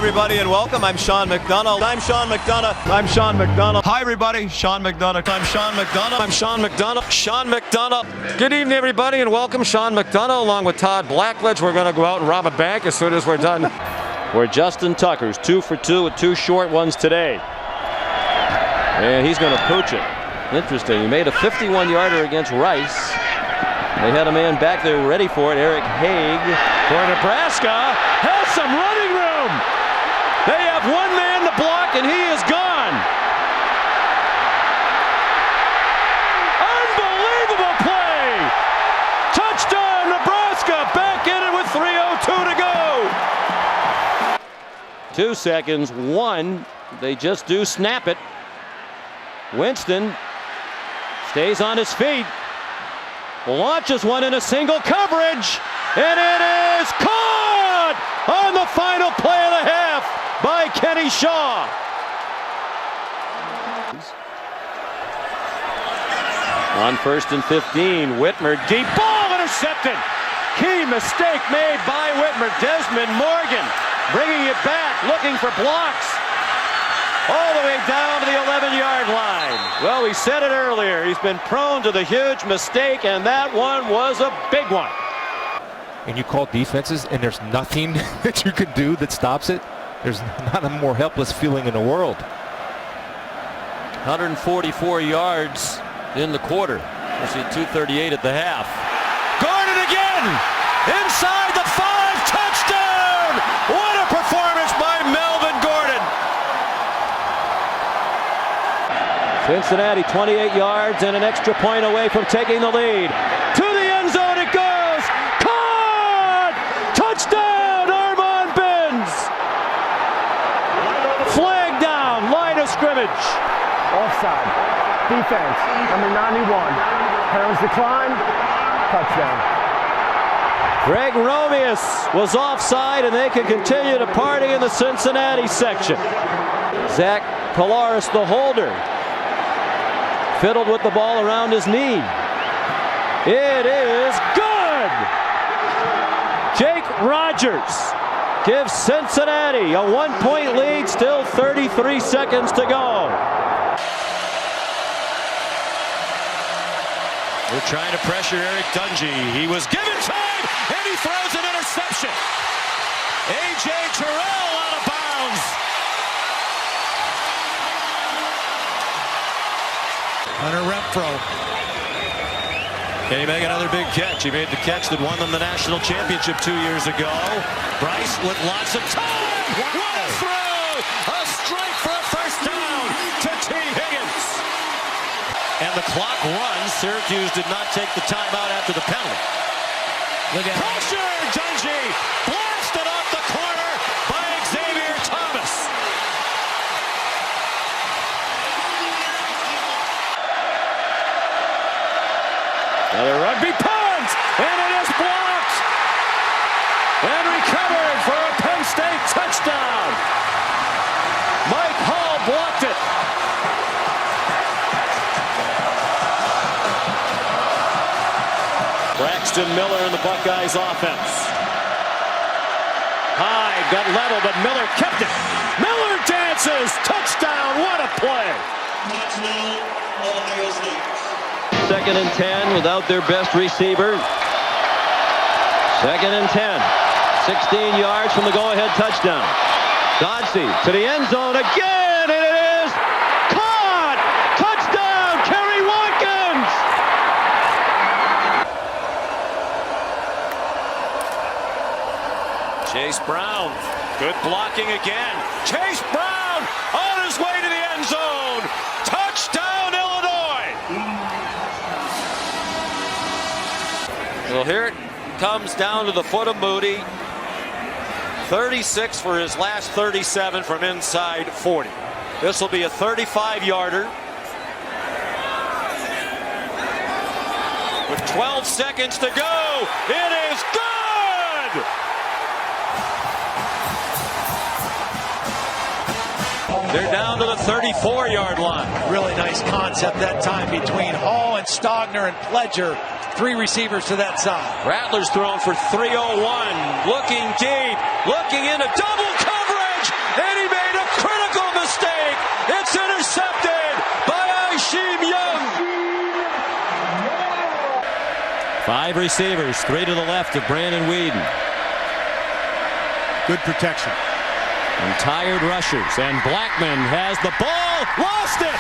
everybody, and welcome. I'm Sean McDonough. I'm Sean McDonough. I'm Sean McDonough. Hi, everybody. Sean McDonough. I'm Sean McDonough. I'm Sean McDonough. Sean McDonough. Good evening, everybody, and welcome. Sean McDonough along with Todd Blackledge. We're going to go out and rob a bank as soon as we're done. Where Justin Tucker's 2 for 2 with 2 short ones today. And he's going to pooch it. Interesting. He made a 51-yarder against Rice. They had a man back there ready for it. Eric Haig for Nebraska has some running room. They have one man to block, and he is gone. Unbelievable play. Touchdown, Nebraska. Back in it with 3:02 to go. 2 seconds. 1. They just do snap it. Winston stays on his feet. Launches one in a single coverage, and it is caught on the final play of the half by Kenny Shaw. On 1st and 15, Whitmer, deep ball intercepted. Key mistake made by Whitmer. Desmond Morgan bringing it back, looking for blocks. All the way down to the 11-yard line. Well, we said it earlier. He's been prone to the huge mistake, and that one was a big one. And you call defenses, and there's nothing that you can do that stops it. There's not a more helpless feeling in the world. 144 yards in the quarter. We'll see 238 at the half. Gordon again! Inside the 5, touchdown! What a performance by Melvin Gordon! Cincinnati 28 yards and an extra point away from taking the lead. To the end zone it goes! Caught! Touchdown, Armand Benz! Flag down, line of scrimmage. Offside. Defense, number 91. Parents decline. Touchdown. Greg Romeus was offside, and they can continue to party in the Cincinnati section. Zach Pilaris, the holder, fiddled with the ball around his knee. It is good! Jake Rogers gives Cincinnati a 1-point lead, still 33 seconds to go. They're trying to pressure Eric Dungy. He was given time, and he throws an interception. A.J. Terrell out of bounds. Hunter Renfro. Can he make another big catch? He made the catch that won them the national championship 2 years ago. Bryce with lots of time. What a throw! A strike for a first down to T. Higgins. And the clock runs. Syracuse did not take the timeout after the penalty. Look at pressure! Dungy blasted off the corner by Xavier Thomas. Another rugby punt, and it is blocked and recovered for a Penn State touchdown. Mike Hall blocked it. Braxton Miller in the Buckeyes offense. Hyde got level, but Miller kept it. Miller dances, touchdown, what a play. 2nd and 10 without their best receiver. 2nd and 10. 16 yards from the go-ahead touchdown. Dodsey to the end zone again, and it is caught! Touchdown, Kerry Watkins! Chase Brown, good blocking again. Chase Brown on his way to the end zone. Touchdown, Illinois! Well, here it comes down to the foot of Moody. 36 for his last 37 from inside 40. This will be a 35-yarder. With 12 seconds to go, it is good! They're down to the 34-yard line. Really nice concept that time between Hall and Stogner and Pledger. 3 receivers to that side. Rattler's thrown for 301. Looking deep. Looking into double coverage. 5 receivers, 3 to the left of Brandon Whedon. Good protection. And tired rushers. And Blackman has the ball. Lost it!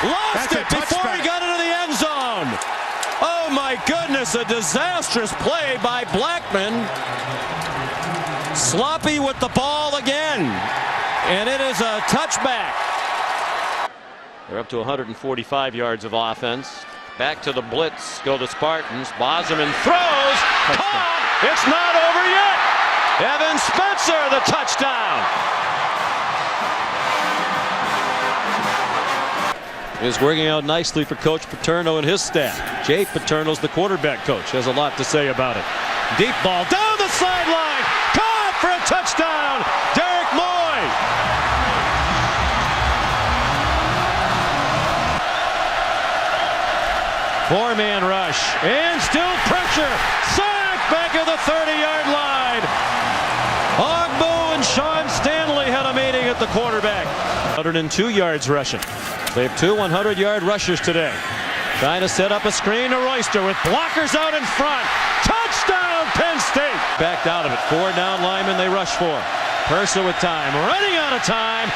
Lost it before he got into the end zone. Oh my goodness, a disastrous play by Blackman. Sloppy with the ball again. And it is a touchback. They're up to 145 yards of offense. Back to the blitz. Go the Spartans. Bosman throws. Caught. It's not over yet. Evan Spencer, the touchdown. Is working out nicely for Coach Paterno and his staff. Jay Paterno's the quarterback coach. Has a lot to say about it. Deep ball down the sideline. Caught for a touchdown. Derek Moy. 4-man rush. And still pressure. Sack back at the 30-yard line. Ogbu and Sean Stanley had a meeting at the quarterback. 102 yards rushing. They have 2 100-yard rushers today. Trying to set up a screen to Royster with blockers out in front. Touchdown, Penn State. Backed out of it. 4 down linemen they rush for. Purser with time. Running out of time.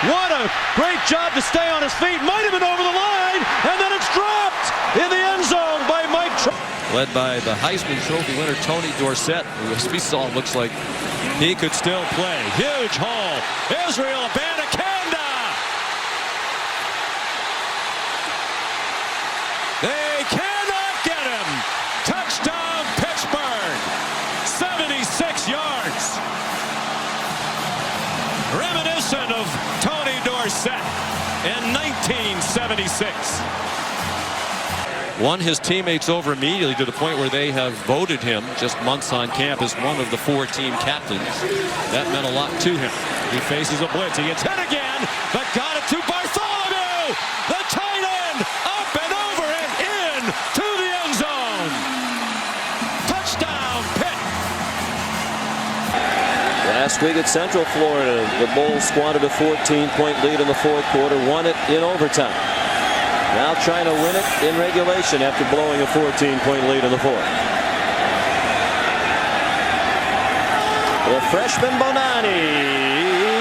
What a great job to stay on his feet. Might have been over the line. And then it's dropped in the end zone by Mike. Led by the Heisman Trophy winner Tony Dorsett, who, as we saw, looks like he could still play. Huge haul. Israel Abanikanda. They cannot get him. Touchdown, Pittsburgh. 76 yards. Reminiscent of Tony Dorsett in 1976. Won his teammates over immediately to the point where they have voted him just months on camp as one of the 4 team captains. That meant a lot to him. He faces a blitz. He gets hit again, but got it to Bartholomew. The tight end up and over and in to the end zone. Touchdown, Pitt. Last week at Central Florida, the Bulls squandered a 14-point lead in the 4th quarter, won it in overtime. Now trying to win it in regulation after blowing a 14-point lead in the 4th. The freshman Bonani.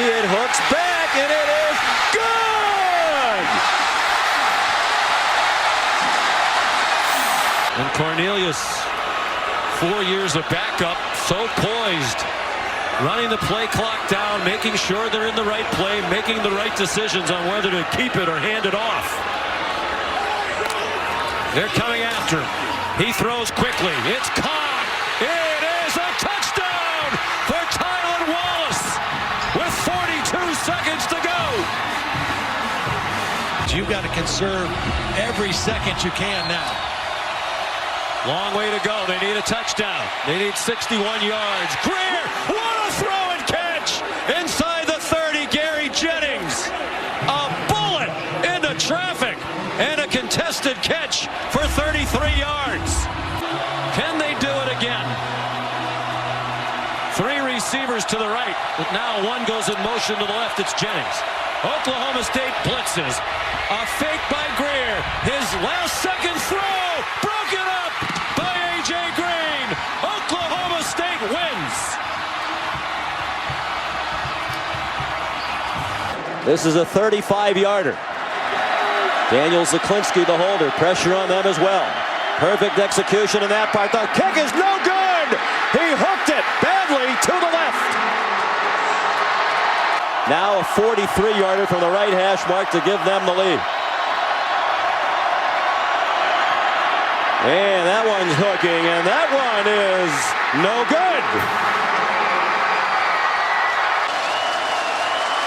It hooks back and it is good! And Cornelius, 4 years of backup, so poised. Running the play clock down, making sure they're in the right play, making the right decisions on whether to keep it or hand it off. They're coming after him. He throws quickly. It's caught. It is a touchdown for Tylan Wallace with 42 seconds to go. You've got to conserve every second you can now. Long way to go. They need a touchdown. They need 61 yards. Greer, what a throw and catch! Inside the 30, Gary Jennings. A bullet into traffic. And a contested catch for 33 yards. Can they do it again? 3 receivers to the right, but now 1 goes in motion to the left. It's Jennings. Oklahoma State blitzes. A fake by Greer. His last second throw. Broken up by A.J. Green. Oklahoma State wins. This is a 35-yarder. Daniel Zaklinski, the holder. Pressure on them as well. Perfect execution in that part. The kick is no good. He hooked it badly to the left. Now a 43-yarder from the right hash mark to give them the lead. And that one's hooking, and that one is no good.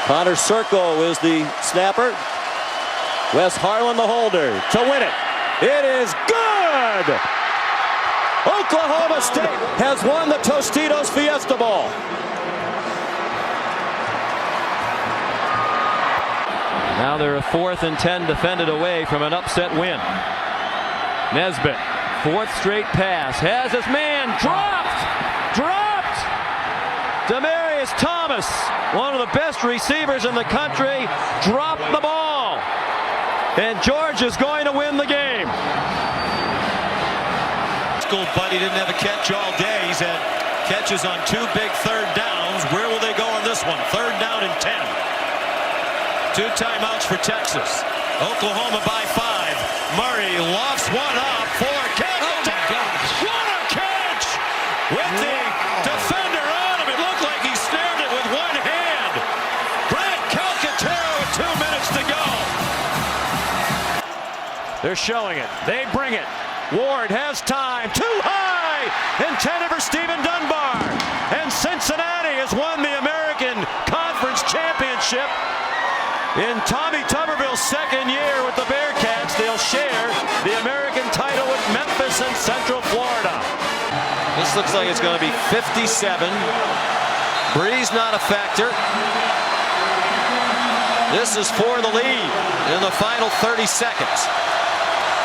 Connor Circo is the snapper. Wes Harlan the holder to win it. It is good! Oklahoma State has won the Tostitos Fiesta Bowl. Now they're a 4th and 10 defended away from an upset win. Nesbitt, 4th straight pass, has his man dropped! Demarius Thomas, one of the best receivers in the country, dropped the ball. And George is going to win the game. tackled, but he didn't have a catch all day. He's had catches on 2 big third downs. Where will they go on this one? 3rd down and 10. 2 timeouts for Texas. Oklahoma by 5. Murray lofts one up for a catch. What a catch! With the defender on him, it looked like he snared it with one hand. Brett Calcaterra with 2 minutes to go. They're showing it. They bring it. Ward has time. Too high. Intended for Stephen Dunbar. And Cincinnati has won the American Conference Championship. In Tommy Tuberville's 2nd year with the Bearcats, they'll share the American title with Memphis and Central Florida. This looks like it's going to be 57. Breeze not a factor. This is for the lead in the final 30 seconds.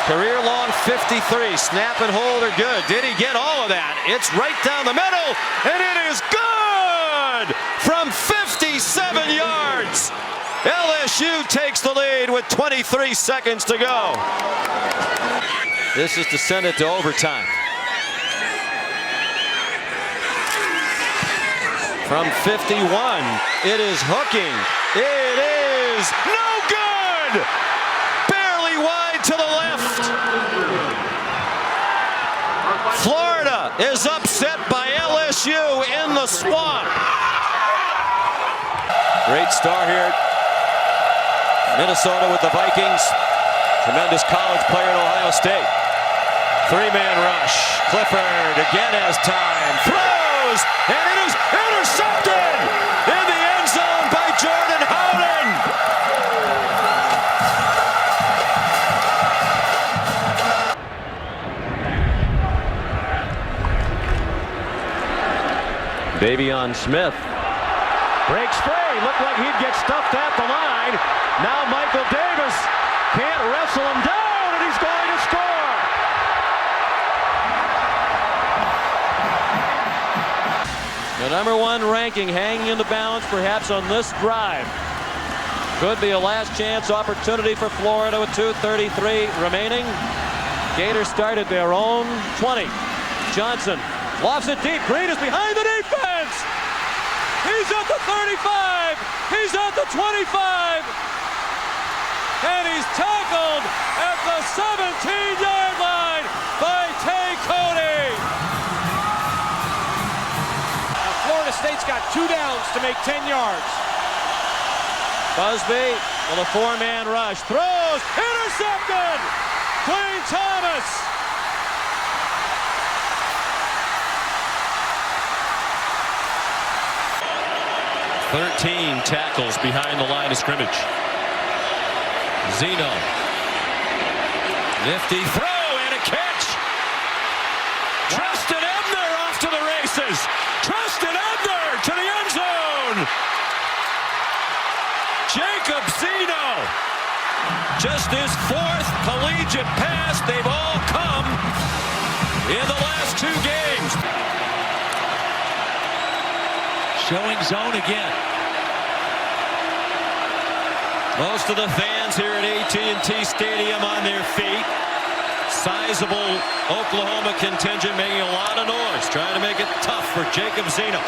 Career long 53. Snap and hold are good. Did he get all of that? It's right down the middle, and it is good from 57 yards. LSU takes the lead with 23 seconds to go. This is to send it to overtime. From 51, it is hooking. It is no good! Barely wide to the left. Florida is upset by LSU in the swamp. Great start here. Minnesota with the Vikings. Tremendous college player at Ohio State. 3-man rush. Clifford again has time. Throws, and it is intercepted in the end zone by Jordan Howden. Davion Smith breaks free. Looked like he'd get stuffed at the line. Now Michael Davis can't wrestle him down, and he's going to score. The #1 ranking hanging in the balance perhaps on this drive. Could be a last chance opportunity for Florida with 2:33 remaining. Gators started their own 20. Johnson lofts it deep. Green is behind the defense. He's at the 35. He's at the 25. And he's tackled at the 17-yard line by Tay Cody. Florida State's got 2 downs to make 10 yards. Busby with a 4-man rush. Throws. Intercepted. Dwayne Thomas. "13 tackles behind the line of scrimmage." Zeno. Nifty throw and a catch. Tristan Ebner off to the races. Tristan Ebner to the end zone. Jacob Zeno. Just his 4th collegiate pass. They've all come in the last 2 games. Showing zone again. Most of the fans here at AT&T Stadium on their feet. Sizable Oklahoma contingent making a lot of noise, trying to make it tough for Jacob Zeno.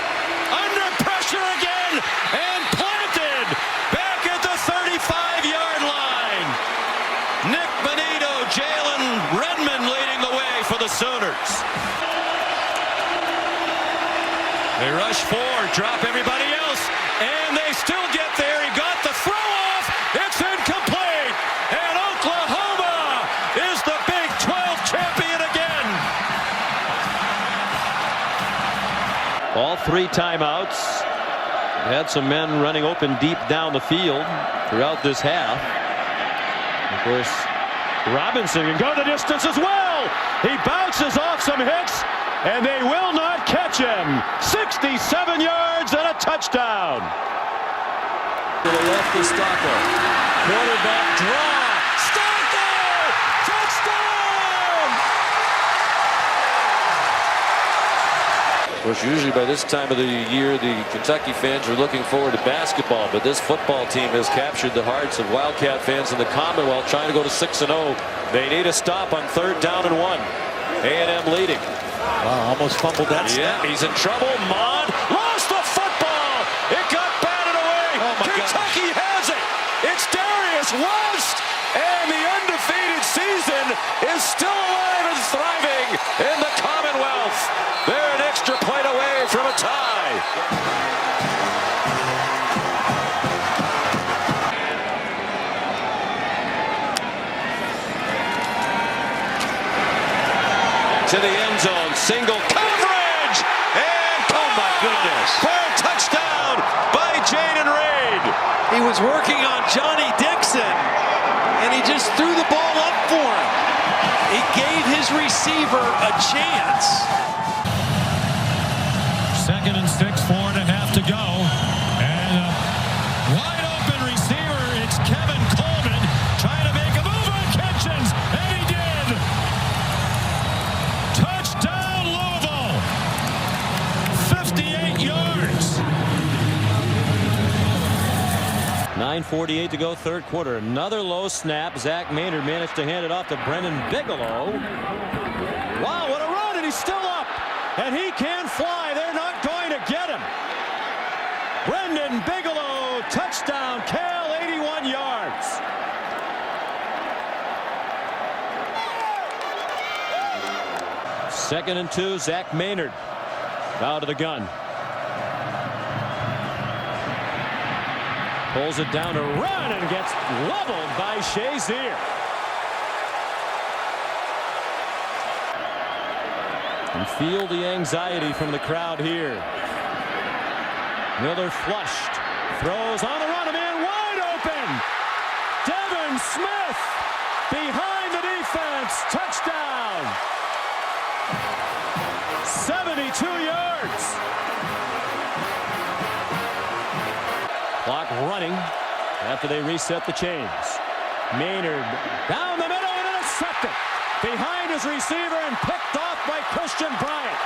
Under pressure again and planted back at the 35-yard line. Nick Benito, Jalen Redmond leading the way for the Sooners. They rush 4, drop everybody else, and they still get there. He got the throw off. It's incomplete. And Oklahoma is the Big 12 champion again. All 3 timeouts. Had some men running open deep down the field throughout this half. Of course, Robinson can go the distance as well. He bounces off some hits, and they will not catch him. 67 yards and a touchdown. To the left is Stocco. Quarterback draw. Stocco! Touchdown! Of course, usually by this time of the year, the Kentucky fans are looking forward to basketball, but this football team has captured the hearts of Wildcat fans in the Commonwealth, trying to go to 6-0. They need a stop on 3rd down and 1. A&M leading. Wow, almost fumbled that snap. Yeah, he's in trouble. Mond lost the football. It got batted away. Oh my Kentucky has it. It's Darius West. And the undefeated season is still alive and thriving in the Commonwealth. They're an extra point away from a tie. To the end zone, single coverage, and oh my goodness, for a touchdown by Jaden Reed. He was working on Johnny Dixon, and he just threw the ball up for him. He gave his receiver a chance. 2nd and 6, 4.5 to go, and a wide open receiver. It's Kevin Coleman trying to make a move on Kitchens, and he did. Touchdown Louisville, 58 yards. 9:48 to go, third quarter. Another low snap. Zach Maynard managed to hand it off to Brendan Bigelow. Wow, what a run, and he's still up. And he can fly. They're not going to get him. Brendan Bigelow, touchdown, Cal, 81 yards. Second and 2, Zach Maynard out of the gun. Pulls it down to run and gets leveled by Shazier. And feel the anxiety from the crowd here. Miller flushed. Throws on the run. A man wide open. Devin Smith behind the defense. Touchdown. 72 yards. Clock running after they reset the chains. Maynard down the middle and intercepted behind his receiver and picked off by Christian Bryant.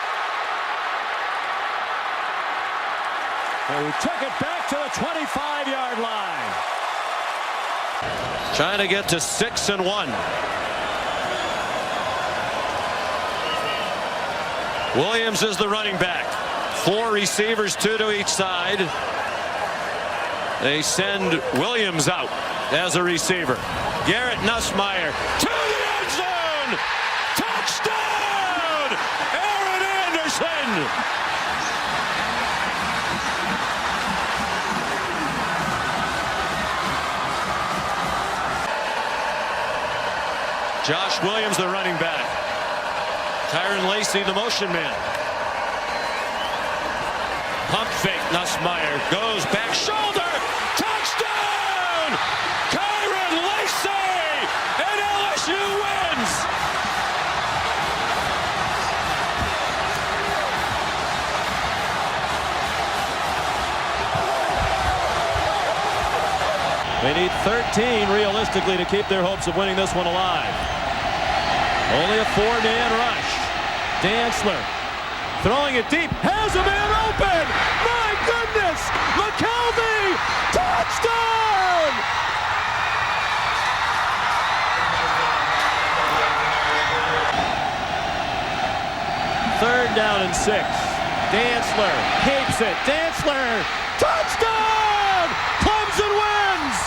And he took it back to the 25-yard line. Trying to get to 6-1. Williams is the running back. 4 receivers, 2 to each side. They send Williams out as a receiver. Garrett Nussmeier to the end zone. Touchdown! Aaron Anderson. Josh Williams, the running back. Tyron Lacey, the motion man. Pump fake, Nussmeier goes back shoulder. Touchdown! Tyron Lacey! And LSU wins! They need 13 realistically to keep their hopes of winning this one alive. Only a 4-man rush. Dantzler throwing it deep, has a man open. My goodness, McKelvey, touchdown! Third down and 6. Dantzler keeps it. Dantzler, touchdown! Clemson wins!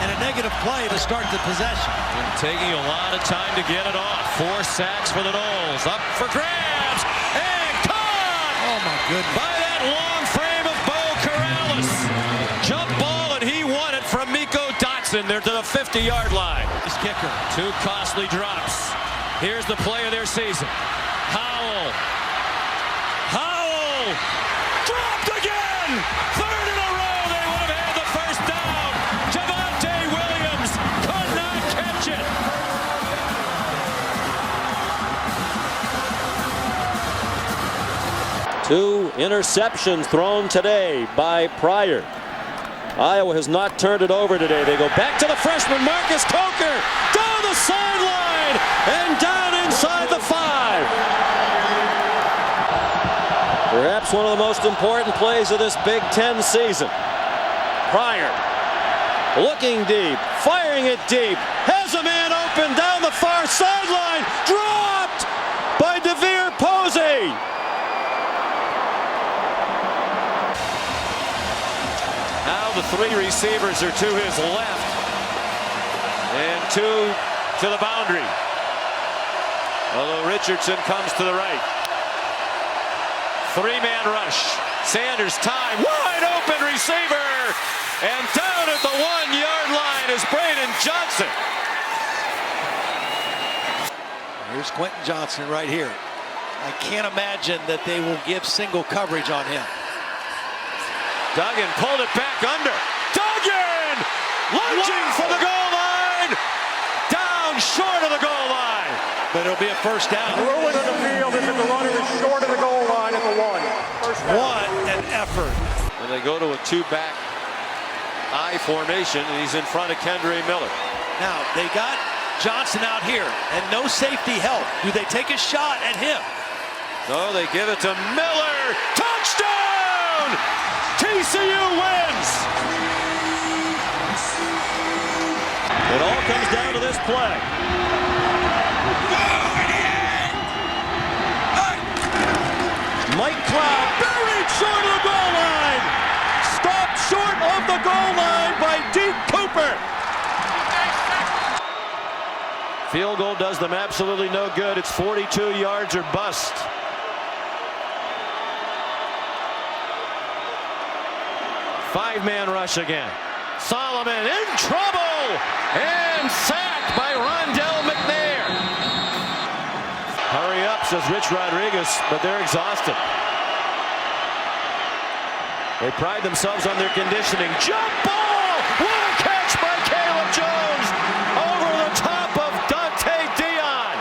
And a negative play to start the possession. And taking a lot of time to get it off. 4 sacks for the Noles. Up for grabs. And caught! Oh my goodness. By that long frame of Bo Corrales. Jump ball, and he won it from Miko Dotson. They're to the 50-yard line. His kicker. 2 costly drops. Here's the play of their season. Howell. Dropped again! 3rd in a row. They would have had the first down. Javonte Williams could not catch it. Two interceptions thrown today by Pryor. Iowa has not turned it over today. They go back to the freshman Marcus Coker down the sideline and down inside the 5. Perhaps one of the most important plays of this Big Ten season. Pryor Looking deep, firing it deep, has a man open down the far sideline, dropped by DeVere Posey. Now the three receivers are to his left and two to the boundary. Although Richardson comes to the right. Three-man rush. Sanders time, wide open receiver, and down at the 1-yard line is Braden Johnson. Here's Quentin Johnson right here. I can't imagine that they will give single coverage on him. Duggan pulled it back under. Duggan lunging for the goal line. Down short of the goal line. But it'll be a first down. The ruling of the field is that the runner is short of the goal line at the 1. First down. What an effort. And they go to a two-back I formation, and he's in front of Kendre Miller. Now, they got Johnson out here, and no safety help. Do they take a shot at him? No, they give it to Miller. Touchdown! TCU wins! It all comes down to this play. Mike Cloud buried short of the goal line. Stopped short of the goal line by Deke Cooper. Field goal does them absolutely no good. It's 42 yards or bust. Five-man rush again. Solomon in trouble and sacked by Rondell McNair. Hurry up, says Rich Rodriguez, but they're exhausted. They pride themselves on their conditioning. Jump ball! What a catch by Caleb Jones over the top of Dante Dion.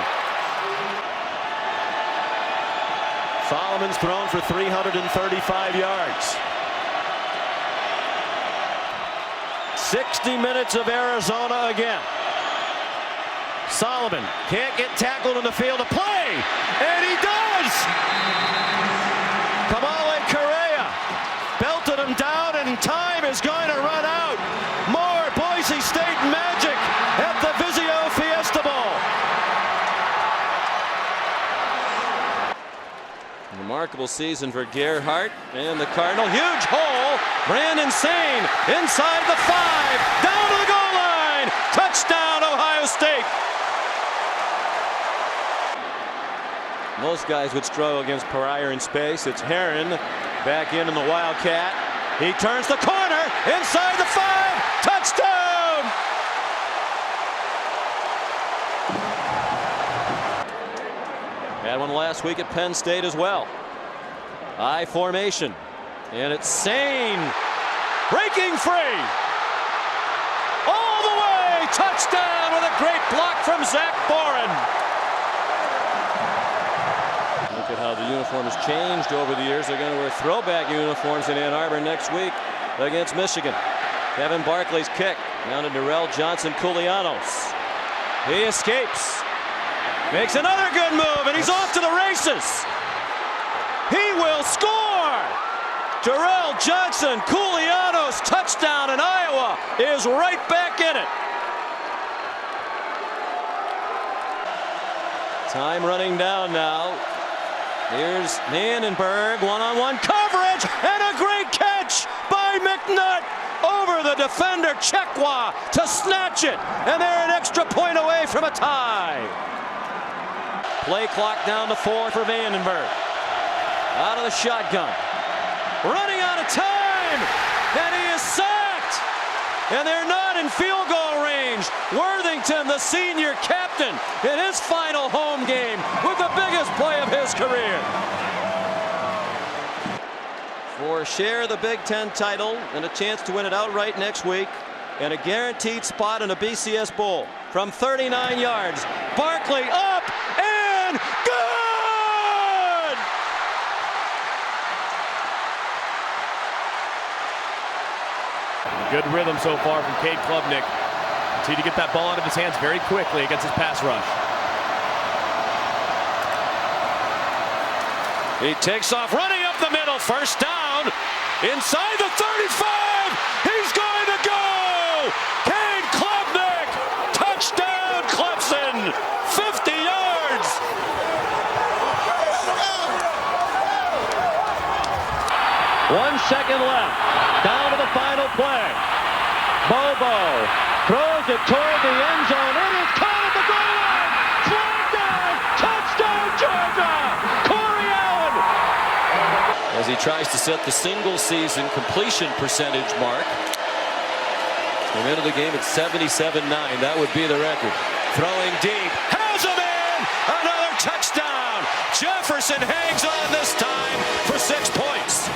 Solomon's thrown for 335 yards. 60 minutes of Arizona again. Solomon can't get tackled in the field of play, and he does! Kamale Correa belted him down, and time is going to run out. More Boise State magic at the Vizio Fiesta Bowl. Remarkable season for Gerhardt and the Cardinal. Huge hole. Brandon Sane inside the 5, down to the goal line. Touchdown, Ohio State. Most guys would struggle against Pariah in space. It's Herron back in the Wildcat. He turns the corner inside the 5. Touchdown! Had one last week at Penn State as well. I formation. And it's Sane breaking free. All the way. Touchdown with a great block from Zach Boren. Look at how the uniform has changed over the years. They're going to wear throwback uniforms in Ann Arbor next week against Michigan. Kevin Barkley's kick down to Darrell Johnson-Coulianos. He escapes. Makes another good move, and he's off to the races. He will score. Darrell Johnson-Coulianos touchdown, and Iowa is right back in it. Time running down now. Here's Vandenberg, one-on-one coverage, and a great catch by McNutt over the defender Chekwa to snatch it, and they're an extra point away from a tie. Play clock down to 4 for Vandenberg. Out of the shotgun. Running out of time, and he is sacked. And they're not in field goal range. Worthington, the senior captain, in his final home game with the biggest play of his career. For share the Big Ten title and a chance to win it outright next week, and a guaranteed spot in a BCS Bowl from 39 yards. Barkley up and good! Good rhythm so far from Cade Klubnik. See to get that ball out of his hands very quickly against his pass rush. He takes off, running up the middle, first down, inside the 35, he's going to go! 1 second left. Down to the final play. Bobo throws it toward the end zone. It is caught at the goal line. Flag down. Touchdown, Georgia. Corey Allen. As he tries to set the single season completion percentage mark. From into the game at 77.9. That would be the record. Throwing deep. Has him in. Another touchdown. Jefferson hangs on this time for 6 points.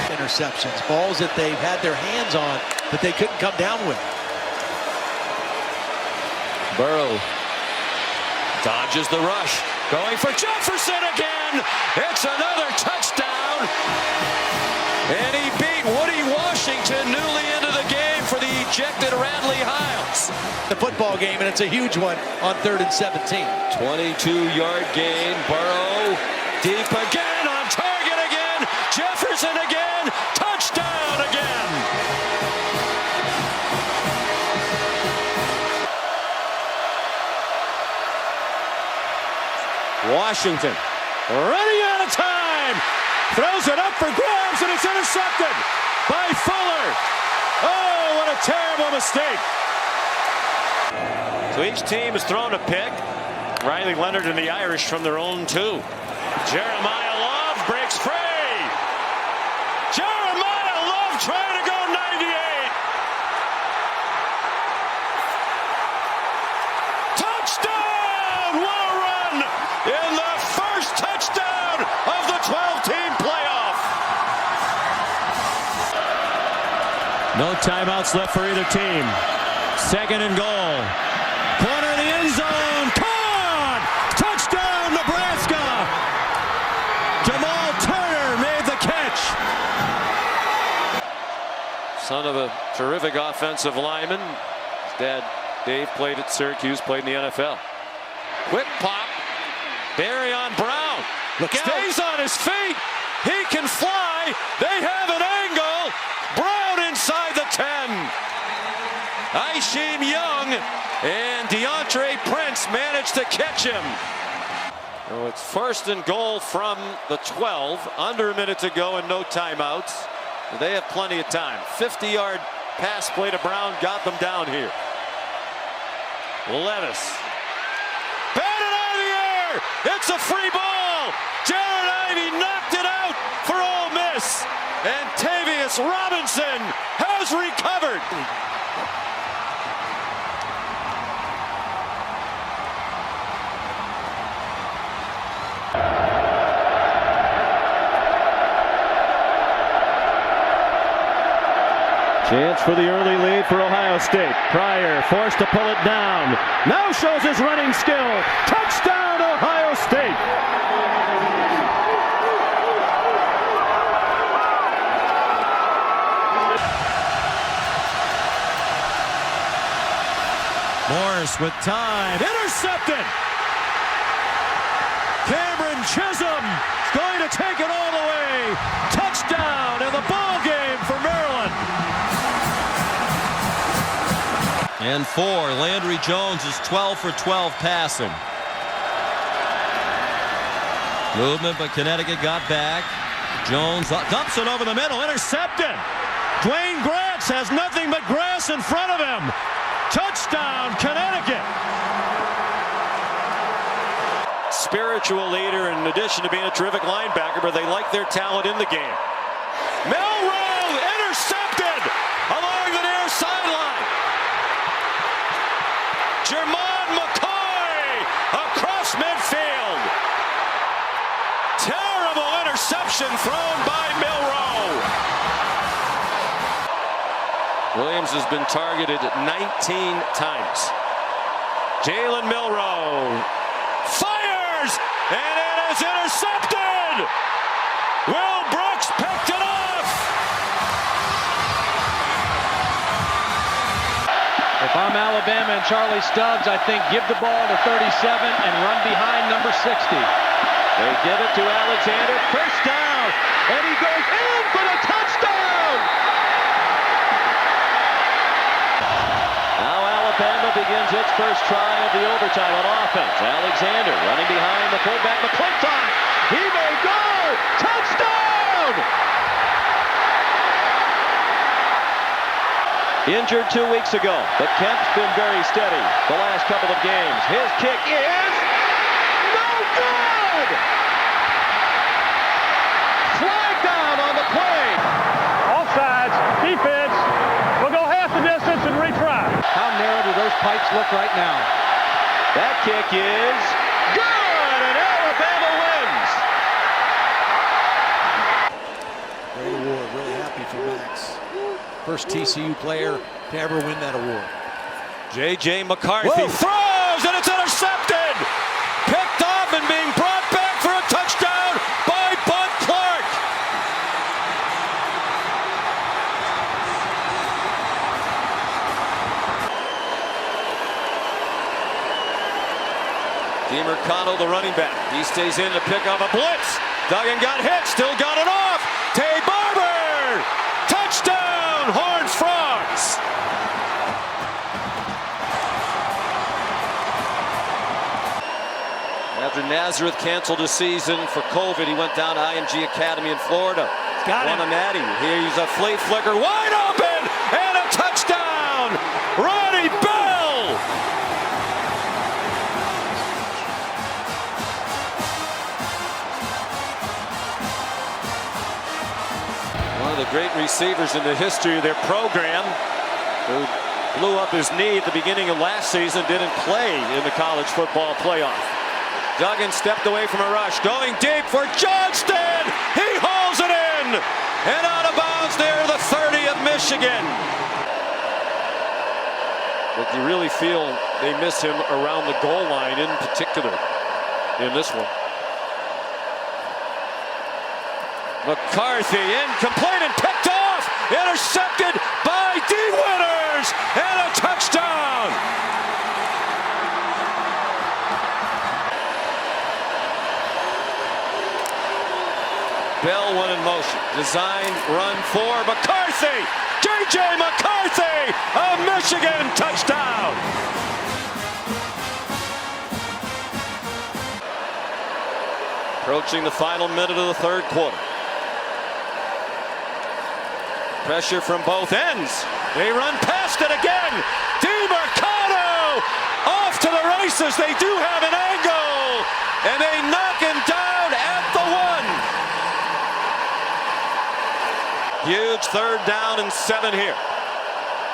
Interceptions, balls that they've had their hands on that they couldn't come down with. Burrow dodges the rush. Going for Jefferson again. It's another touchdown. And he beat Woody Washington newly into the game for the ejected Radley Hiles. The football game, and it's a huge one on 3rd and 17. 22-yard gain. Burrow deep again, on target again. Jefferson again. Touchdown again. Washington running out of time. Throws it up for grabs, and it's intercepted by Fuller. Oh, what a terrible mistake. So each team has thrown a pick. Riley Leonard and the Irish from their own 2. Jeremiah Love breaks free. Jeremiah Love trying to go 98. Touchdown! What a run in the first touchdown of the 12-team playoff. No timeouts left for either team. 2nd and goal. Corner of the end zone. Caught! Touchdown, Nebraska! Jamal Turner made the catch. Son of a terrific offensive lineman. His dad, Dave, played at Syracuse, played in the NFL. Quick pop. Barry on Brown. Stays on his feet. He can fly. They have an angle. Brown inside the 10. Aisheem Young and DeAndre Prince managed to catch him. So it's 1st and goal from the 12. Under a minute to go and no timeouts. They have plenty of time. 50-yard pass play to Brown got them down here. Levis. Batted out of the air. It's a free ball. Jared Ivey knocked it out for Ole Miss. And Tavius Robinson has recovered. Chance for the early lead for Ohio State. Pryor forced to pull it down. Now shows his running skill. Touchdown, Ohio State. Morris with time. Intercepted. Cameron Chisholm is going to take it all the way. Touchdown in the ball game for Maryland. And 4. Landry Jones is 12 for 12 passing. Movement, but Connecticut got back. Jones dumps it over the middle. Intercepted. Dwayne Gratz has nothing but grass in front of him. Touchdown, Connecticut. Spiritual leader in addition to being a terrific linebacker, but they like their talent in the game. Milroe intercepted along the near sideline. Jermon McCoy across midfield. Terrible interception thrown by Milroe. Williams has been targeted 19 times. Jalen Milroe fires, and it is intercepted. Will Brooks picked it off. If I'm Alabama and Charlie Stubbs, I think give the ball to 37 and run behind number 60. They give it to Alexander. First down, and he goes in for the touchdown. Now Alabama begins its first try of the overtime on offense. Alexander running behind the fullback. McClintock, he may go. Touchdown! Injured 2 weeks ago, but Kemp's been very steady the last couple of games. His kick is no good! Flag down on the play. Offsides, defense. We'll go half the distance and retry. How narrow do those pipes look right now? That kick is good, and Alabama wins. Great award. Really happy for Max. First TCU player to ever win that award. J.J. McCarthy throws, and it's intercepted. Picked off and being brought back for a touchdown by Bud Clark. DeMarcano, the running back. He stays in to pick up a blitz. Duggan got hit, still got it off. Tay Barber! Touchdown, Horns Frogs! After Nazareth canceled his season for COVID, he went down to IMG Academy in Florida. Got him. Won a natty. Here's a flea flicker, wide open, and a touchdown! Ronnie Bell! One of the great receivers in the history of their program, who blew up his knee at the beginning of last season, didn't play in the college football playoff. Duggan stepped away from a rush, going deep for Johnston. He hauls it in, and out of bounds near the 30 of Michigan. But you really feel they miss him around the goal line in particular in this one. McCarthy incomplete and picked off, intercepted by D. Winters, and a touchdown. Bell went in motion. Design run for McCarthy. J.J. McCarthy, a Michigan touchdown. Approaching the final minute of the third quarter. Pressure from both ends. They run past it again. DeMarcano off to the races. They do have an angle, and they knock him down at the 1. Huge third down and 7 here.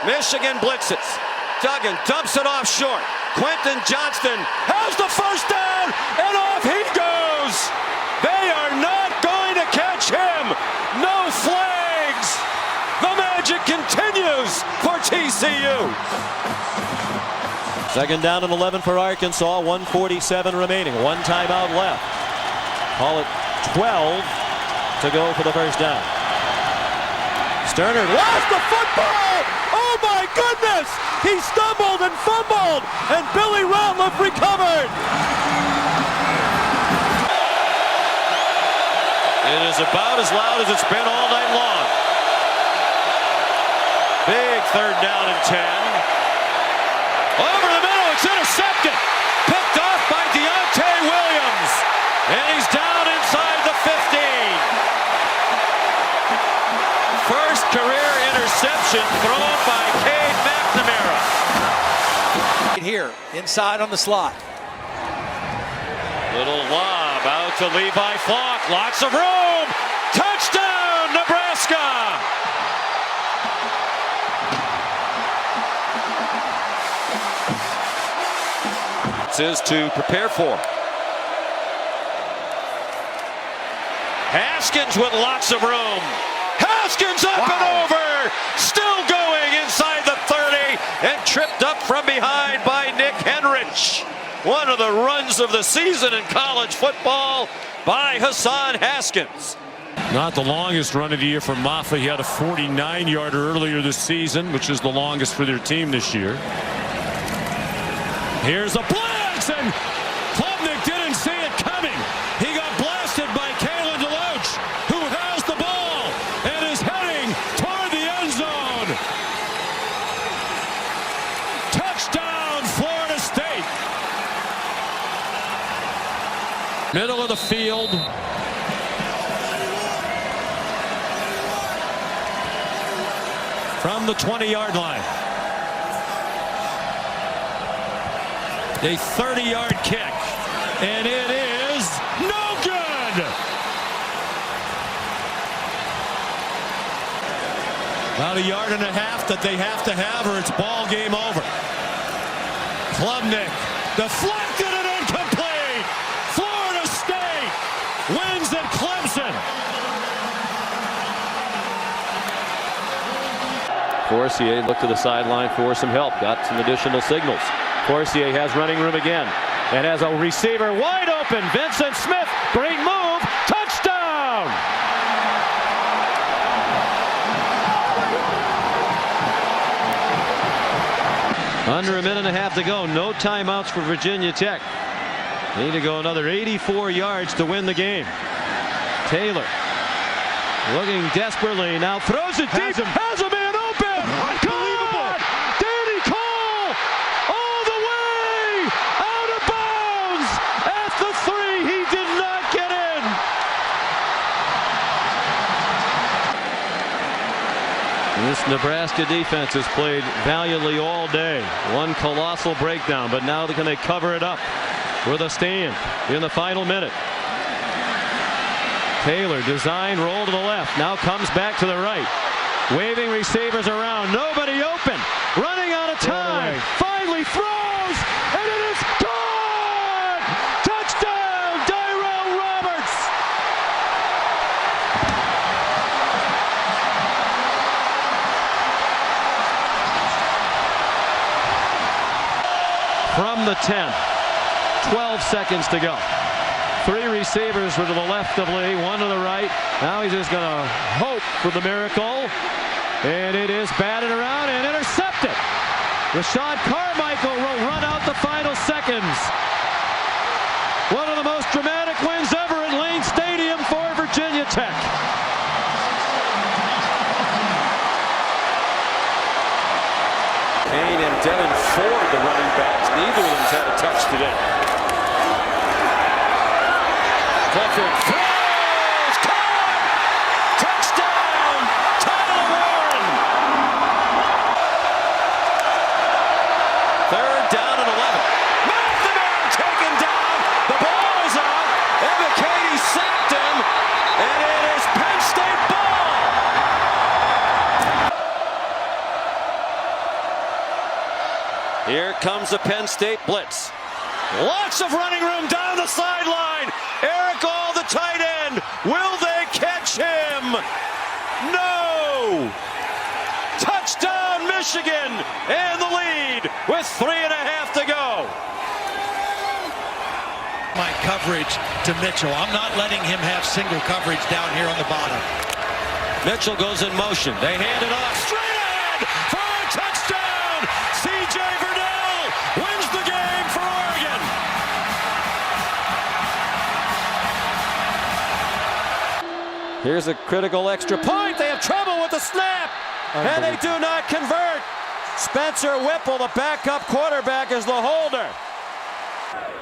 Michigan blitzes. Duggan dumps it off short. Quentin Johnston has the first down, and off he goes. They are not going to catch him. No flags. The magic continues for TCU. Second down and 11 for Arkansas. 1:47 remaining. One timeout left. Call it 12 to go for the first down. Sterner lost the football! Oh my goodness! He stumbled and fumbled, and Billy Ratliff recovered. It is about as loud as it's been all night long. Big third down and 10. Over the middle, it's intercepted. Picked off by Deontay Williams, and he's down inside the 15. First career interception thrown by Cade McNamara. Here, inside on the slot. Little lob out to Levi Falk. Lots of room. Touchdown, Nebraska. This is to prepare for. Haskins with lots of room. Haskins up and over, still going inside the 30, and tripped up from behind by Nick Henrich. One of the runs of the season in college football by Hassan Haskins. Not the longest run of the year for Maffa. He had a 49-yarder earlier this season, which is the longest for their team this year. Here's a blitz, and Klubnik didn't see it coming. He got blasted by Kalen DeLoach, who has the ball and is heading toward the end zone. Touchdown, Florida State. Middle of the field. From the 20-yard line. A 30-yard kick, and it is no good. About a yard and a half that they have to have, or it's ball game over. Klubnik deflected and incomplete. Florida State wins at Clemson. Forcier looked to the sideline for some help. Got some additional signals. Forcier has running room again and has a receiver wide open. Vincent Smith, great move, touchdown! Under a minute and a half to go. No timeouts for Virginia Tech. They need to go another 84 yards to win the game. Taylor looking desperately, now throws it deep, has a man open. Unbelievable! Danny Cole all the way out of bounds at the 3. He did not get in. This Nebraska defense has played valiantly all day. One colossal breakdown, but now can they cover it up with a stand in the final minute? Taylor, design, roll to the left, now comes back to the right. Waving receivers around, nobody open, running out of time, finally throws, and it is gone! Touchdown, Tyrell Roberts! From the 10, 12 seconds to go. 3 receivers were to the left of Lee, 1 to the right. Now he's just going to hope for the miracle. And it is batted around and intercepted. Rashad Carmichael will run out the final seconds. One of the most dramatic wins ever at Lane Stadium for Virginia Tech. Kane and Devin Ford, the running backs. Neither of them's had a touch today. Clifford throws, caught, touchdown, Tyler Warren. 3rd down and 11. McNamara taken down. The ball is out. Evan Katie sacked him, and it is Penn State ball. Here comes the Penn State blitz. Lots of running room down the sideline. Eric All, the tight end. Will they catch him? No! Touchdown, Michigan, and the lead with 3.5 to go. My coverage to Mitchell. I'm not letting him have single coverage down here on the bottom. Mitchell goes in motion. They hand it off straight ahead for a touchdown. C.J. Verdell wins the game for Oregon. Here's a critical extra point. They have trouble with the snap, and they do not convert. Spencer Whipple, the backup quarterback, is the holder.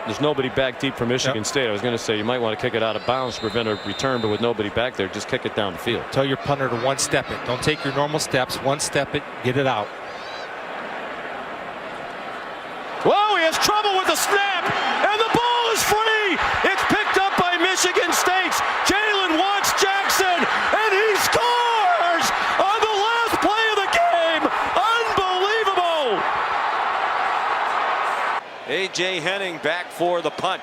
There's nobody back deep for Michigan State. I was going to say you might want to kick it out of bounds to prevent a return, but with nobody back there, just kick it down the field. Tell your punter to one-step it. Don't take your normal steps. One-step it. Get it out. Whoa, he has trouble with the snap, and the ball is free. It's picked up by Michigan State's Jalen Watts Jackson, and he scores on the last play of the game. Unbelievable. A.J. Henning back for the punt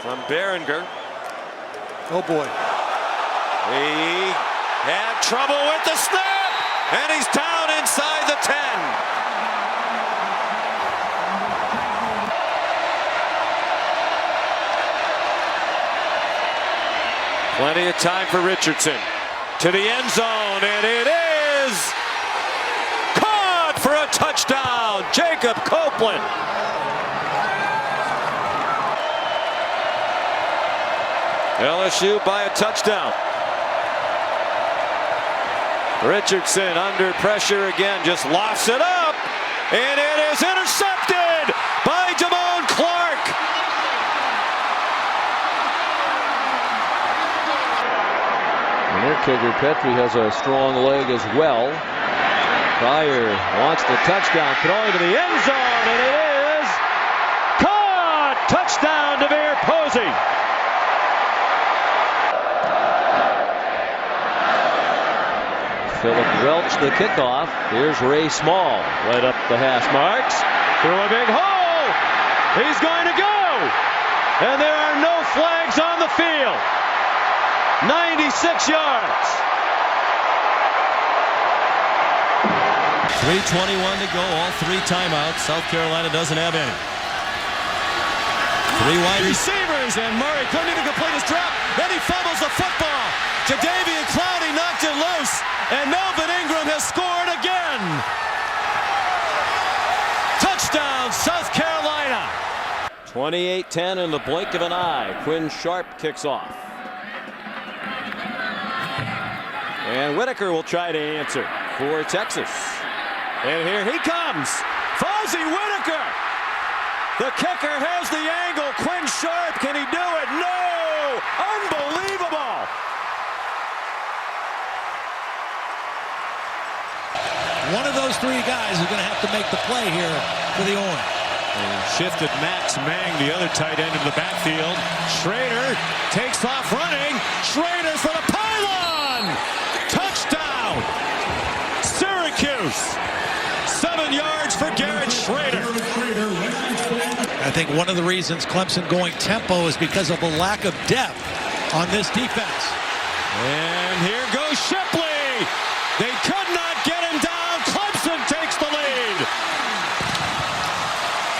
from Behringer. Oh boy. He had trouble with the snap, and he's down inside the 10. Plenty of time for Richardson to the end zone, and it is caught for a touchdown. Jacob Copeland. LSU by a touchdown. Richardson under pressure again, just lofts it up, and it is intercepted by Damone Clark. And here kicker Petrie has a strong leg as well. Pryor wants the touchdown, throwing to the end zone, and it is caught! Touchdown to Bear Posey. Philip Welch the kickoff. Here's Ray Small right up the hash marks. Through a big hole. He's going to go. And there are no flags on the field. 96 yards. 3:21 to go, all 3 timeouts. South Carolina doesn't have any. 3 wide receivers, and Murray couldn't even complete his drop. Then he fumbles the football. Jadeveon Clowney knocked it loose, and Melvin Ingram has scored again. Touchdown, South Carolina. 28-10 in the blink of an eye. Quinn Sharp kicks off. And Whitaker will try to answer for Texas. And here he comes. Fozzie Whitaker. The kicker has the angle. Quinn Sharp, can he do it? No! Unbelievable! One of those 3 guys is going to have to make the play here for the Orange. And shifted Max Mang, the other tight end, into the backfield. Schrader takes off running. Schrader for the pylon! Touchdown! Syracuse! 7 yards for Garrett Schrader. I think one of the reasons Clemson going tempo is because of a lack of depth on this defense. And here goes Shipley. They could not get him down. Clemson takes the lead.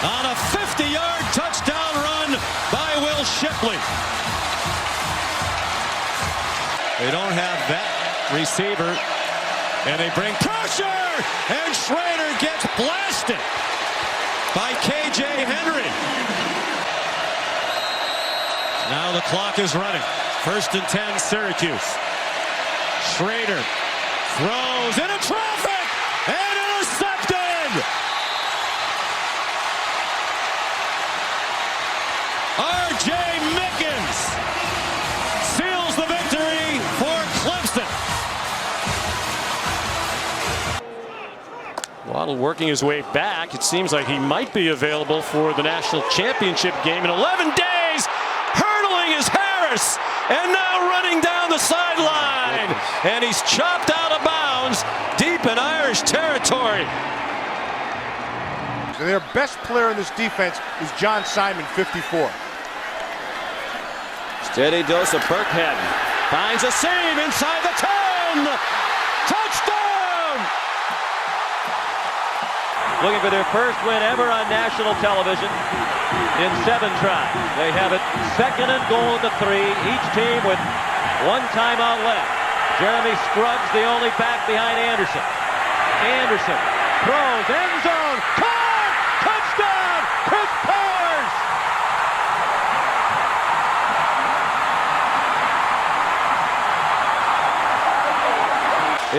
On a 50-yard touchdown run by Will Shipley. They don't have that receiver. And they bring pressure. And Schrader gets blasted by K.J. Henry. Now the clock is running. 1st and 10, Syracuse. Schrader throws into traffic and intercepted. R.J. Mickens seals the victory for Clemson. Waddle working his way back. It seems like he might be available for the national championship game in 11 days. Hurdling is Harris, and now running down the sideline. And he's chopped out of bounds deep in Irish territory. Their best player in this defense is John Simon, 54. Steady dose of Burkhead. Finds a seam inside the 10. Touchdown! Looking for their first win ever on national television in 7 tries. They have it 2nd and goal to 3. Each team with 1 timeout left. Jeremy Scruggs the only back behind Anderson. Anderson throws, end zone, caught! Touchdown! Chris Powers!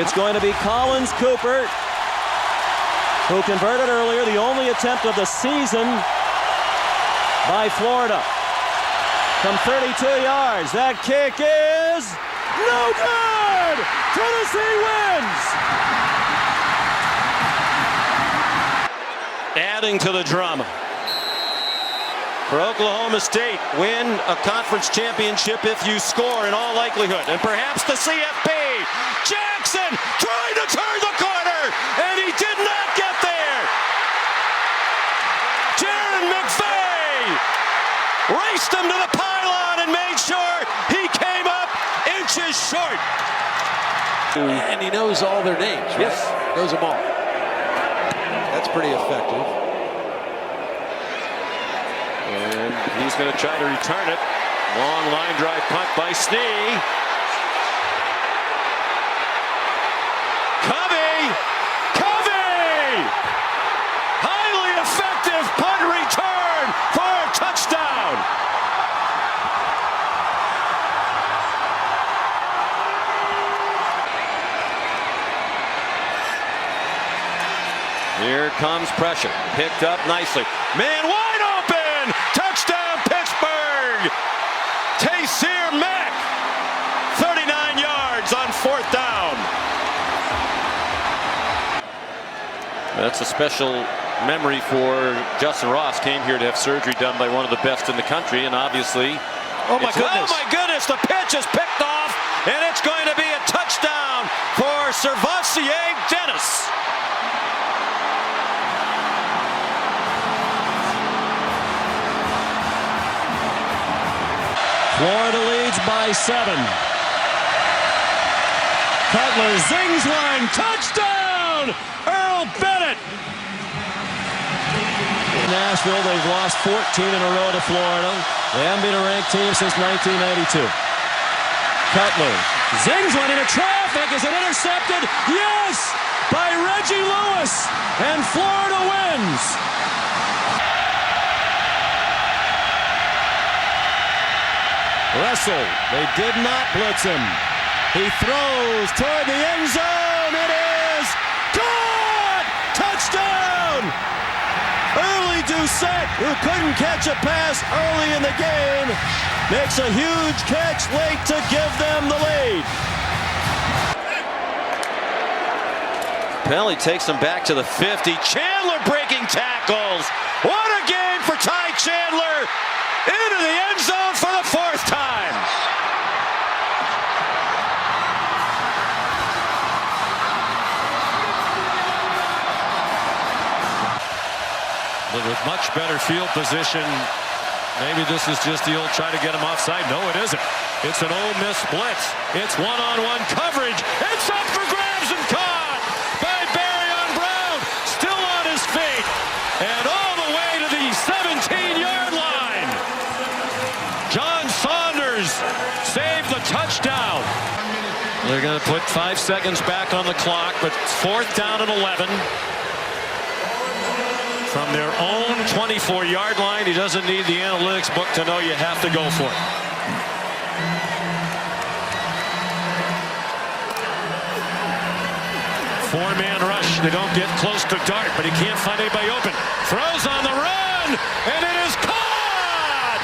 It's going to be Collins Cooper, who converted earlier, the only attempt of the season by Florida. From 32 yards, that kick is no good! Tennessee wins! Adding to the drama. For Oklahoma State, win a conference championship if you score in all likelihood. And perhaps the CFP. Jackson trying to turn the corner, and he did not get there. Jaron McVay raced him to the pylon and made sure he came up inches short. And he knows all their names, right? Yes. Knows them all. That's pretty effective. And he's going to try to return it. Long line drive punt by Snee. Covey! Highly effective punt return for a touchdown. Here comes pressure. Picked up nicely. Man wide open! Touchdown Pittsburgh! Taysir Mack, 39 yards on That's a special memory for Justin Ross. Came here to have surgery done by one of the best in the country, and obviously, oh my goodness, the pitch is picked off, and it's going to be a touchdown for Servassier Dennis. Florida leads by 7. Cutler zings one, touchdown! Earl Bennett. Nashville, they've lost 14 in a row to Florida. They haven't been a ranked team since 1992. Cutler zings one into traffic. Is it intercepted? Yes! By Reggie Lewis. And Florida wins. Russell, they did not blitz him. He throws toward the end zone. It is caught! Touchdown! Early Doucette, who couldn't catch a pass early in the game, makes a huge catch late to give them the lead. Penalty takes him back to the 50. Chandler breaking tackles. What a game for Ty Chandler. Into the end zone for the 4th time. But with much better field position, maybe this is just the old try to get him offside. No, it isn't. It's an Ole Miss blitz. It's one-on-one coverage. It's up for grabs and caught by Barry on Brown. Still on his feet. And all the way to the 17-yard line. John Saunders saved the touchdown. They're going to put 5 seconds back on the clock, but 4th down and 11. From their own 24-yard line. He doesn't need the analytics book to know you have to go for it. Four-man rush. They don't get close to Dart, but he can't find anybody open. Throws on the run, and it is caught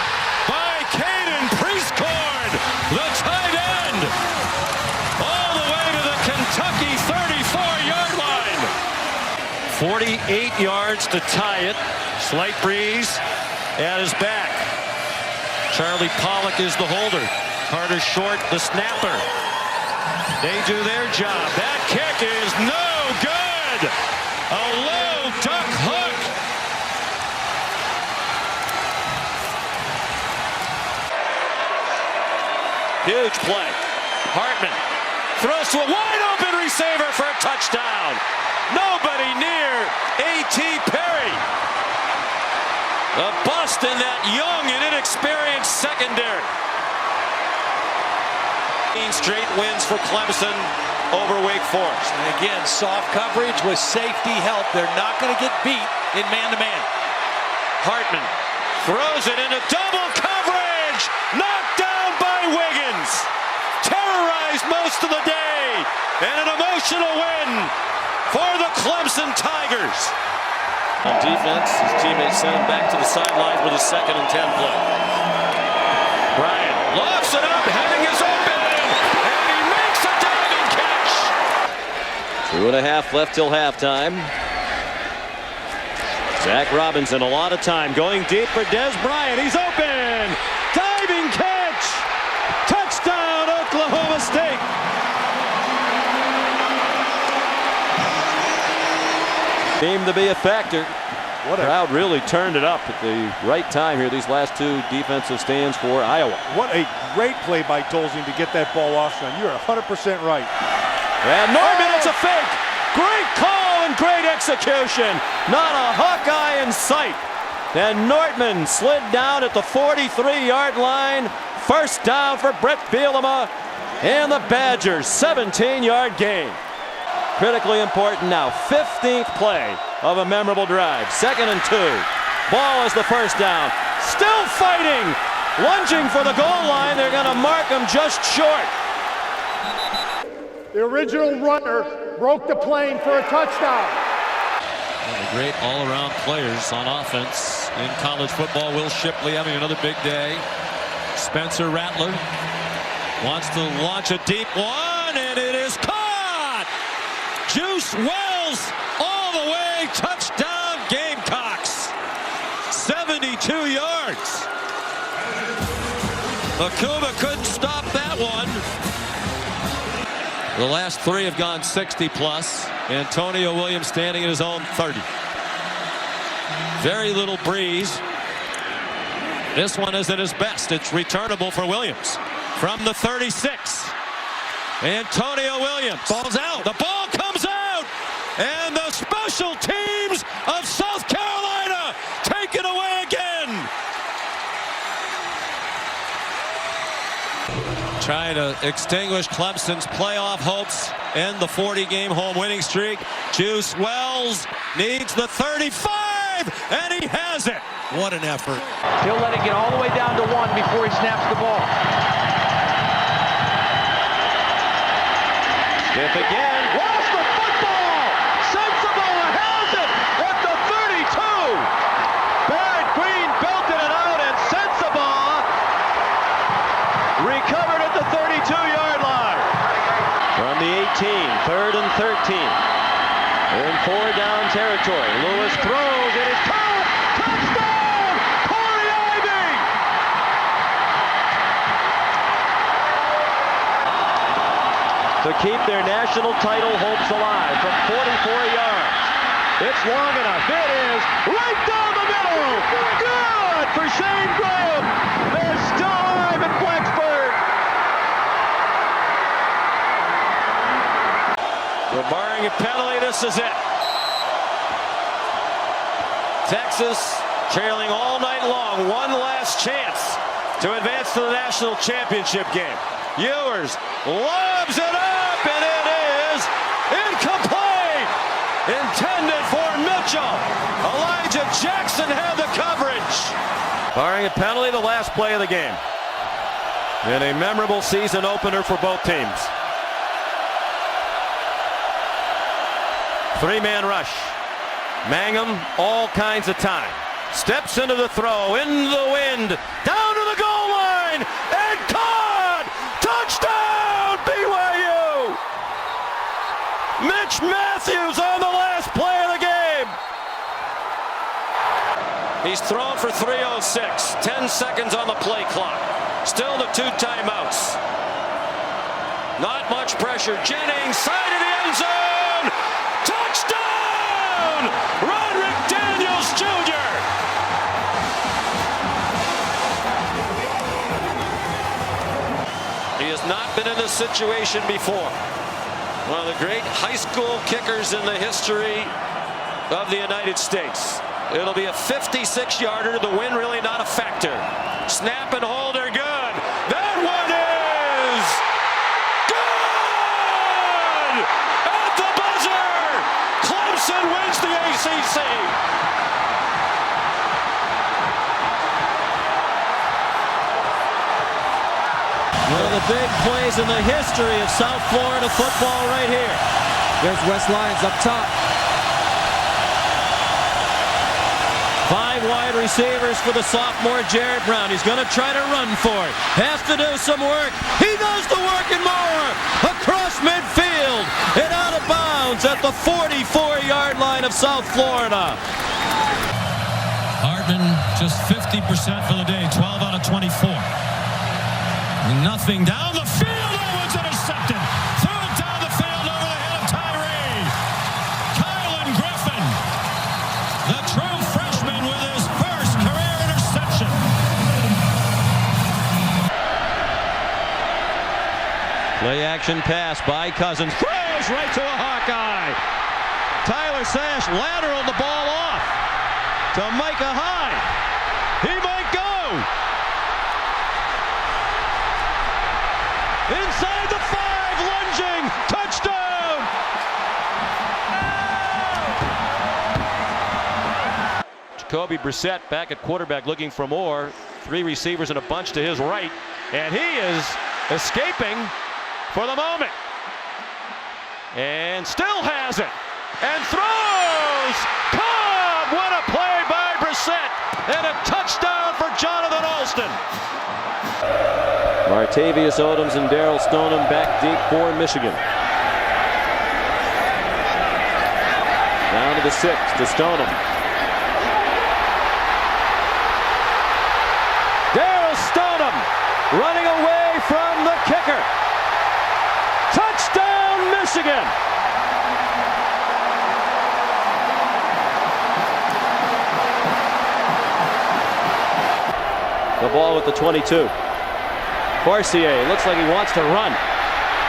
by Caden Priestcord, the tight end, all the way to the Kentucky 34-yard line. 48 yards to tie it. Slight breeze at his back. Charlie Pollock is the holder. Carter Short, the snapper. They do their job. That kick is no good. A low duck hook. Huge play. Hartman throws to a wide open receiver for a touchdown. Nobody near A.T. Perry. A bust in that young and inexperienced secondary. Straight wins for Clemson over Wake Forest. And again, soft coverage with safety help. They're not going to get beat in man-to-man. Hartman throws it into double coverage. Knocked down by Wiggins. Terrorized most of the day. And an emotional win for the Clemson Tigers. On defense, his teammates sent him back to the sidelines with a 2nd and 10 play. Bryant lofts it up, heading is open, and he makes a diving catch. 2.5 left till halftime. Zach Robinson, a lot of time, going deep for Des Bryant. He's open, diving catch, touchdown Oklahoma State. Seemed to be a factor. Crowd really turned it up at the right time here. These last 2 defensive stands for Iowa. What a great play by Tolzien to get that ball off, Sean. You're 100% right. And Norman, it's a fake. Great call and great execution. Not a Hawkeye in sight. And Nortman slid down at the 43-yard line. 1st down for Brett Bielema and the Badgers. 17-yard gain. Critically important now. 15th play of a memorable drive. 2nd and 2. Ball is the 1st down. Still fighting. Lunging for the goal line. They're going to mark him just short. The original runner broke the plane for a touchdown. One of the great all-around players on offense in college football. Will Shipley having another big day. Spencer Rattler wants to launch a deep one, and it is caught. Juice Wells all the way play. Touchdown, Gamecocks. 72 yards. Akuma couldn't stop that one. The last three have gone 60 plus. Antonio Williams standing at his own 30. Very little breeze. This one isn't his best. It's returnable for Williams from the 36. Antonio Williams. Ball's out. The ball comes out. And the special teams of South Carolina take it away again. Trying to extinguish Clemson's playoff hopes, end the 40-game home winning streak. Juice Wells needs the 35, and he has it. What an effort. He'll let it get all the way down to 1 before he snaps the ball. Skip again. Lost the football! Sensible has it at the 32! Barrett Green belted it out, and Sensible recovered at the 32-yard line. From the 18, 3rd and 13. They're in 4-down territory. Lewis throws, it is caught! Touchdown! Corey Ivy! To keep their national title hopes alive from 44 yards. It's long enough. It is right down the middle. Good for Shane Graham. They're still alive at Blacksburg. We're barring a penalty. This is it. Texas trailing all night long. One last chance to advance to the national championship game. Ewers lobs it up, and it is incomplete. Intended for Mitchell. Elijah Jackson had the coverage. Barring a penalty, the last play of the game. And a memorable season opener for both teams. 3-man rush. Mangum, all kinds of time. Steps into the throw, in the wind, down to the goal line, and caught! Touchdown, BYU! Mitch Matthews on the last play of the game. He's thrown for 306. 10 seconds on the play clock. Still the 2 timeouts. Not much pressure. Jennings, side of the end zone. Touchdown! Roderick Daniels Jr. He has not been in this situation before. One of the great high school kickers in the history of the United States. It'll be a 56-yarder. The win really not a factor. Snap and hold are good. That one is good! At the buzzer! Clemson wins the ACC. One of the big plays in the history of South Florida football right here. There's Wes Lyons up top. 5 wide receivers for the sophomore Jared Brown. He's going to try to run for it. Has to do some work. He does the work and more. Across midfield and out of bounds at the 44-yard line of South Florida. Hartman just 50% for the day. 12 out of 24. Nothing down the field. Owens intercepted. Threw it down the field over the head of Tyree. Kylan Griffin, the true freshman, with his first career interception. Play action pass by Cousins. Throws right to a Hawkeye. Tyler Sash lateraled the ball off to Micah Hyde. He might go. Inside the 5, lunging, touchdown! Jacoby Brissett back at quarterback looking for more. 3 receivers in a bunch to his right, and he is escaping for the moment. And still has it, and throws! Cobb! What a play by Brissett, and a touchdown for Jonathan Alston. Martavius Odoms and Darrell Stoneham back deep for Michigan. Down to the 6 to Stoneham. Daryl Stoneham running away from the kicker. Touchdown, Michigan! The ball with the 22. Forcier looks like he wants to run.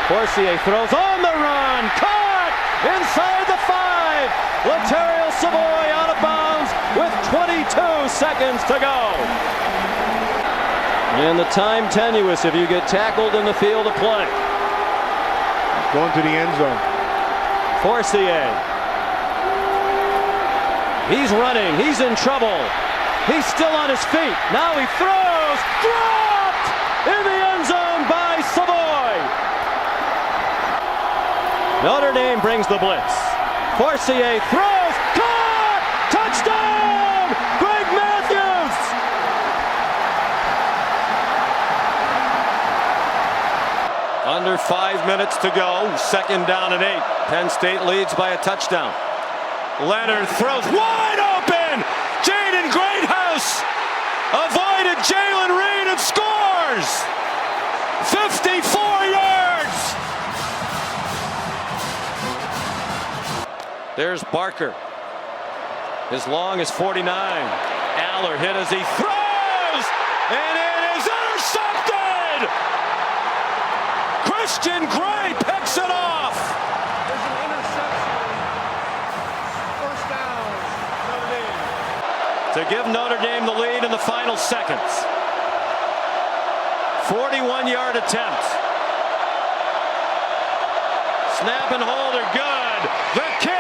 Forcier throws on the run. Caught inside the 5. Lateral Savoy out of bounds with 22 seconds to go. And the time tenuous if you get tackled in the field of play. Going to the end zone. Forcier. He's running. He's in trouble. He's still on his feet. Now he throws. Dropped in the end zone by Savoy. Notre Dame brings the blitz. Forcier throws. Caught! Touchdown! Greg Matthews! Under 5 minutes to go. 2nd down and 8. Penn State leads by a touchdown. Leonard throws wide open. Jaden Greathouse avoided Jalen Reed and scores. 54 yards. There's Barker. As long as 49. Aller hit as he throws. And it is intercepted. Christian Gray picks it off. There's an interception. First down, Notre Dame. To give Notre Dame the lead in the final seconds. 41-yard attempt. Snap and hold are good. The kick.